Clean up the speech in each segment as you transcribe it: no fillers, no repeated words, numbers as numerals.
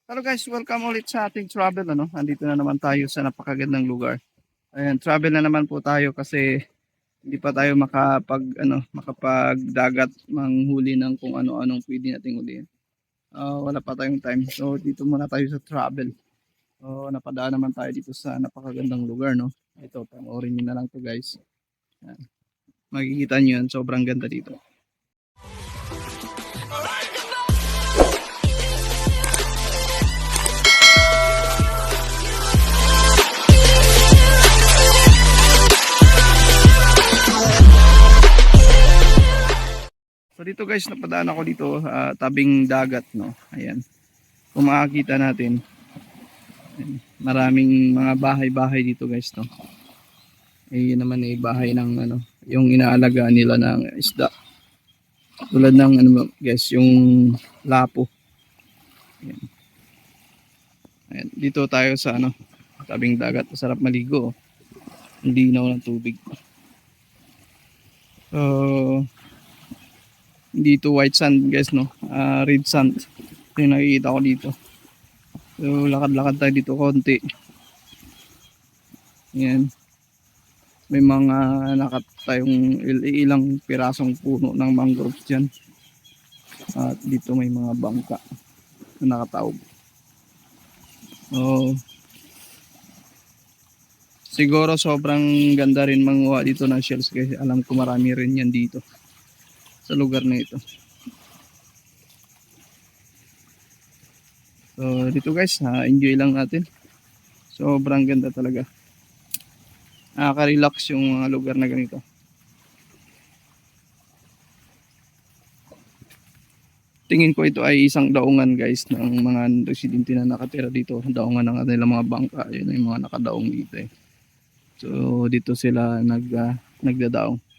Hello guys, welcome ulit sa ating travel ano. Andito na naman tayo sa napakagandang lugar. Ayan, travel na naman po tayo kasi hindi pa tayo makapagdagat manghuli ng kung ano-anong pwede nating hulihin. Wala pa tayong time. So dito muna tayo sa travel. So napadaan naman tayo dito sa napakagandang lugar no. Ito, panoorin niyo na lang to guys. Ayan. Makikita niyo yan, sobrang ganda dito. So dito guys, napadaan ako dito tabing dagat no. Ayan. Kung makakita natin, ayan, maraming mga bahay-bahay dito guys no. Ayun naman ay bahay ng yung inaalagaan nila ng isda. Tulad ng guys, yung lapo. Ayan. Ayan. Dito tayo sa tabing dagat. Masarap maligo. Ang linaw ng tubig. So dito white sand guys no. Red sand. Ito yung nakikita ko dito. So lakad-lakad tayo dito konti. Ayan. May mga nakatayong ilang pirasong puno ng mangrove dyan. At dito may mga bangka na nakataob. So siguro sobrang ganda rin manguha dito ng shells kasi alam ko marami rin yan dito sa lugar na ito. So dito guys, enjoy lang natin. Sobrang ganda talaga. Nakaka-relax yung mga lugar na ganito. Tingin ko ito ay isang daungan guys ng mga residente na nakatira dito. Daungan ng kanilang mga bangka. Yun yung mga nakadaong dito eh. So dito sila nagdadaong.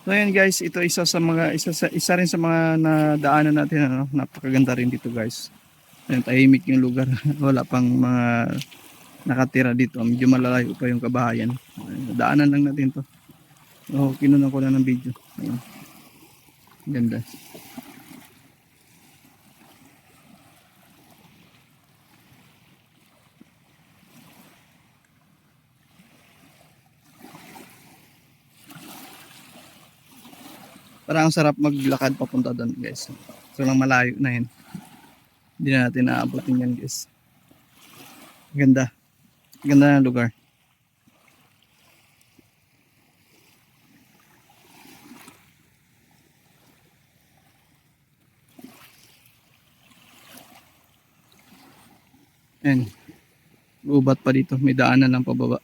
So ayan guys, ito isa rin sa mga nadaanan natin napakaganda rin dito guys. Ayan, tahimik yung lugar. Wala pang mga nakatira dito. Medyo malalayo pa yung kabahayan. Ayan, daanan lang natin to. So kinunan ko lang ng video. Ayan. Ganda. Parang ang sarap maglakad papunta doon guys. So lang malayo na yun. Hindi na natin naabutin yan guys. Ganda. Ganda ng lugar. Ayan. Ubat pa dito. May daanan lang pababa.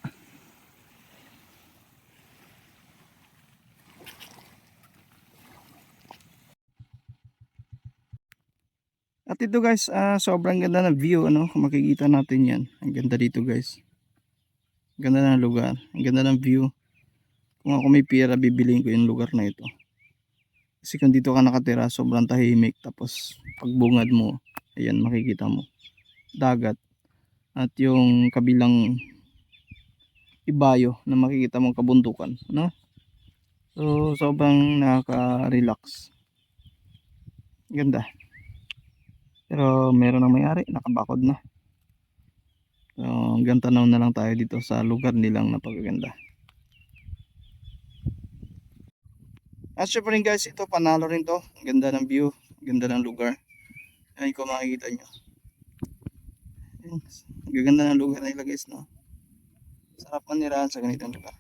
At ito guys, sobrang ganda ng view kung makikita natin yan. Ang ganda dito guys. Ganda ng lugar. Ang ganda ng view. Kung ako may pera, bibiliin ko yung lugar na ito. Kasi kung dito ka nakatira, sobrang tahimik. Tapos pagbungad mo, ayan makikita mo. Dagat. At yung kabilang ibayo na makikita mong kabundukan. No? So sobrang nakaka-relax. Ganda. Pero meron ng may-ari, nakabakod na. So hanggang tanaw na lang tayo dito sa lugar nilang napakaganda. At syempre rin guys, ito panalo rin to. Ganda ng view, ganda ng lugar. Ayan kung makikita nyo. Ayan, gaganda ng lugar nila guys no. Sarap manirahan sa ganitong lugar.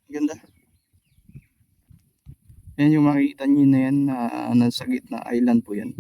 Ganda. Ayan yung makikita nyo na yan na nasa gitna island po yan.